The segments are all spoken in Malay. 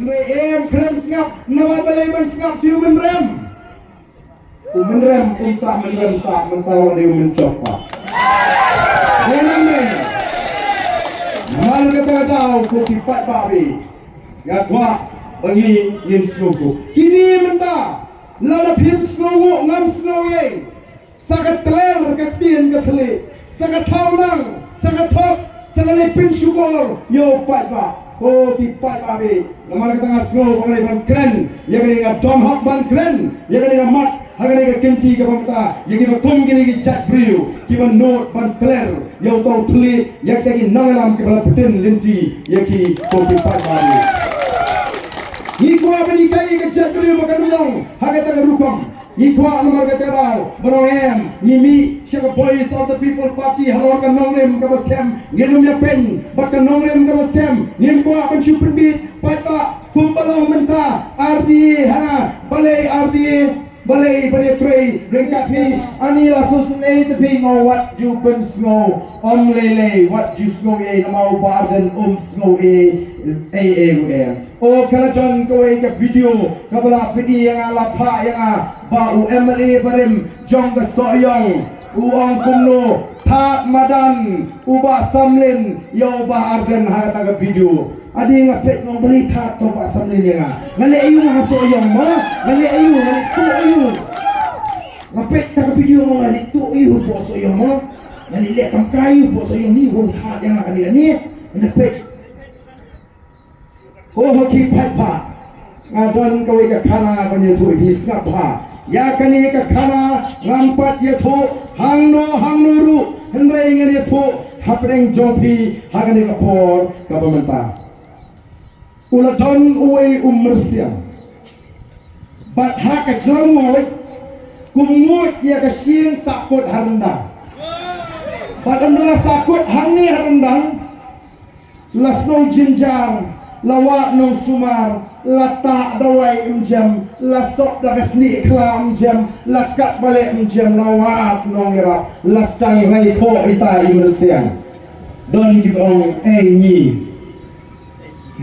em krem sengap nawat balai ban sengap fiu menrem menrem insa menrem sa mentawa dia mencoba memang ni mal kata tahu ko kipat babi ya gua bagi yin slogo kini menta lala phim slogo ngam slogo ye sagat teler katien kathli sagat thaunang sagat thok sagat lepin syukur yo pat ba ko kipat babi namal kata slogo balai ban kren ya kini ngam Tom Hawk ban kren ya kini ngam mat hagani ka kenti ka pamta yagi ba tum gini ki chat brio ki ban note ban clear yo to thli yak tagi nangalam ki bala putin linti yaki ko ki pagani ikwa bani kai ka chat brio makan long hagata ka rukom ikwa nomor ka terao broem nimi shaka boys of the people party halor ka nongrem ka baskem ngenum ya pen bakka nongrem ka baskem nimko ban chupen bit pata kumpalo menta RDA hana balai RDA balai trei ringkat hi ani la susnei te pi ngo wat ju pen sngo om lele wat ju sngo e namau barden sngo e o kala jon ko e ka video ka bala pini yang ala pha yang ba u MLA barem jong ka soyong u ong kumno that madan u ba samlin yo ba arden ha ta ka video adi ngapet ngong beli that to ba samlin yang ngale ayu ha soyong ma ngale ayu ngale tu ayu ngapet ta ka video ngong ngale tu ayu po soyong ma ngale le kam kayu po soyong ni wong that yang ngale ni ngapet oh hoki pat pa ngadon kawai ka khana kanya tu hisngap pa ya kani ka khana ngampat ya tho hangno ru hendrai ngani tho hapreng jopi hagani ka por ka pamenta uladon uwe ummersia bat ha ka jamoy kumut ya ka sieng sakut harenda bat andala sakut hangi harendang lasno jinjar lawak nong sumar latak dawai jam lasok dak sni klam jam lakat balik jam lawak nong ira lastang rai ko ita imresian don gibong ni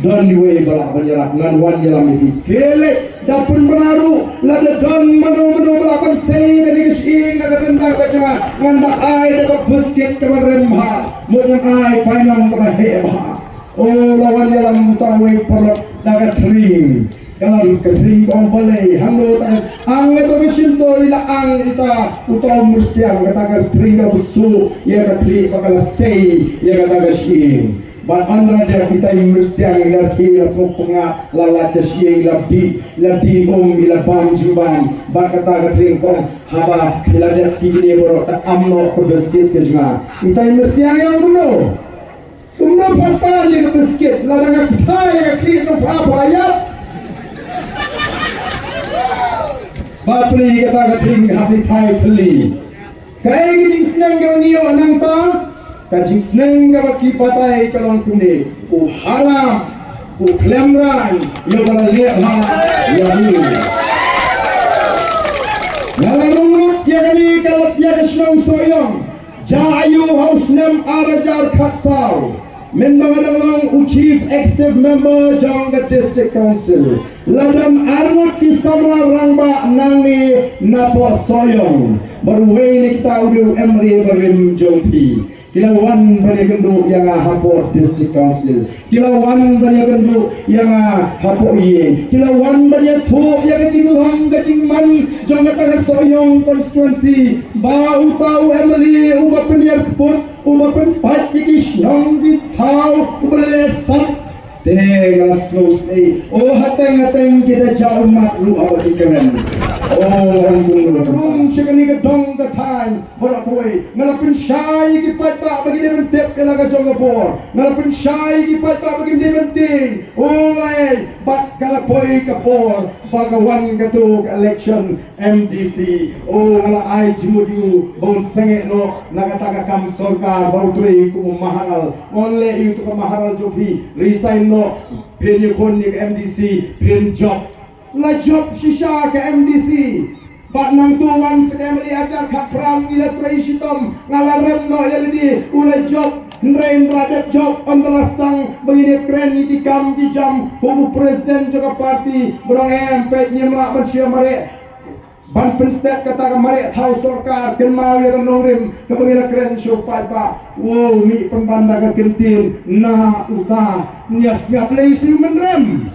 don diwe balak banyarak nan wan jalam iki kele dapun menaru lada don mano balapan sei dari kesing naga tentang baca nganda ai dapat basket kemarin ha mojan ai painang terheba oh lawan dalam tawe perut dagat ring kalau kering kong balai hanglo tan ang ito kesinto ila ang ita utaw mursiang katakan ring na busu ya kakli pakala sei ya katakan sing ban andra dia kita mursiang ila kira semua lalat sing ila di ila bam jumban ba katakan ring kong haba ila dia kini boro tak amno ko basket ke jma ita mursiang yang buno umno patah ni ke basket ladang kita yang kli itu apa ya Bapri kata katring happy thai thli kai ki jing sneng ga niyo anang ta ka jing sneng ga ki patai kalong kune u haram u klemran yo bala le ha ya ni lalarungut ya ni kalat ya snong soyong ja ayu hausnem arajar khatsau Mendalang Chief Executive Member Jang the District Council Ladam Armut ki samra rangba nangi napo soyong Baruwe ni kita udah emri barim jompi Kilawan bani gendu yang hapo District Council Kilawan bani gendu yang hapo iye Kilawan bani thu yang kecing man Jang kata soyong constituency Ba utau emri uba penir keput umapen pat ikish nong di tau ubale sat tengas ngusni oh hateng kita jauh mat lu abadi keren oh rum shikani ka dong the time bola koi ngalapin shai ki pat ba bagi de tep kala ka jong por ngalapin shai ki pat ba bagi de ting oh mai bat kala koi ka por bagawan ka tu election MDC oh ngala ai jimudu bon sange no nagataka kam sorkar bautri ku mahal onle itu ka mahal jobi resign no pen kon ni MDC pen job la job shisha ka MDC Pak nang tuan sekali ajar kat perang ila traisitom ngalarem no yalidi ulai job nrain radat job ondelastang begini keren di kam di jam kubu presiden juga parti berong MP nyemak manusia mare ban penstep kata kemari tahu sorkar kenmau ya nongrim kebengila keren show fight pak wow mi pembanda ke kentin na uta nias ngap lagi human rem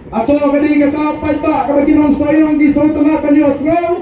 atau kadi kata apa pak kabagi nong soyong di saut tengah kanios ngau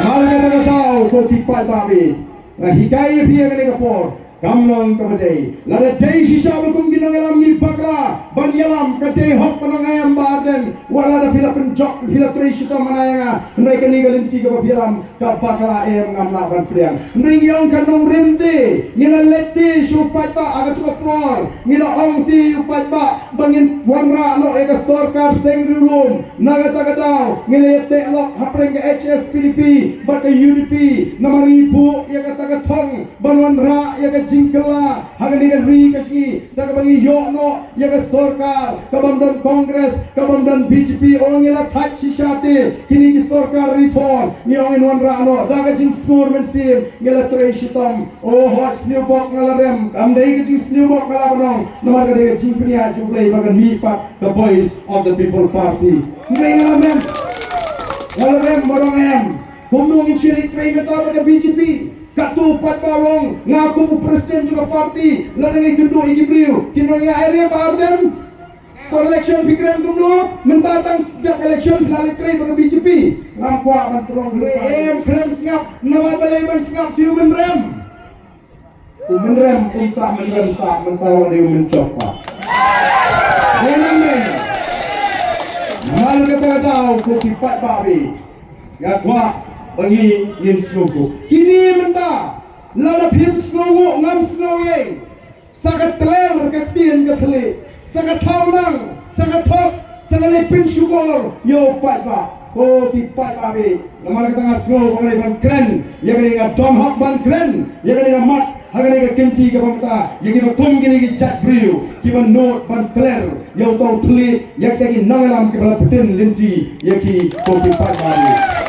mal kata tahu kopi pak babi hikai pia kani kapor kamnong kabadai lada day sisa bagung ginang alam ni bakla ban yalam kadai hok panang ayam baden wala da pila penjok pila tresita manayanga mereka ni galinti ka biram ka bakla ayam ngamla ban priang ring yong kanong rimti ngila leti supat pa aga tu kapor ngila ong ti upat pa bangin wanra no eka sorkar sengrum naga tagadao ngila yete lok hapreng ka HSPDP baka UDP namari bu ya kata thong banwanra ya ka jingkela hagan ni ri kachi daga bangi yono ya ka sorkar kabamdan kongres kabamdan BJP ongila thach sishate kini ki sorkar rithon ni ongin wanra no daga jing skor mensim ngila treshitom oh hot new bok ngalarem amdai ka jing new bok ngalabanong namar ka de jing pnia jublai bagan mi pat the voice of the people party ngalarem borong em kumnungin silik tray meta ka BJP Katu pat balong ngaku presiden juga parti ladangi genduk igibriu kinanya area bardem for election pikiran tumno mentatang setiap election finale tray pada BJP ngaku akan tolong rem krem singap nama balai ban singap human rem insa menrem sa mentawa dia mencoba nenang mal kata tahu kopi pat babi ya kuat bagi yin snogo kini menta lala phim snogo ngam snoye sagat teler katien kathle sagat thaunang sagat thok sagat lepin sugar yo pai ba ko ti pai ba be namar katanga snogo ngai ban kren ya gani ga tom hok ban kren ya gani ga mat hagani ga kimchi ga bangta ya gani tum gini gi chat brio ki ban not ban teler yo tau thli ya tagi nangalam ke bala petin linti ya ki ko ti pai ba be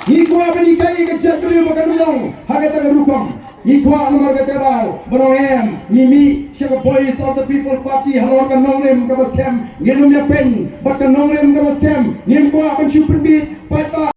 Ikwa bani kai ke chatri makan minong hagata garukom ikwa nomor gaterao bonoem nimi shaka voice of the people party halor kan nongrem ka baskem ngenum ya pen bak kan nongrem ka baskem nim kwa ban chupen bit pata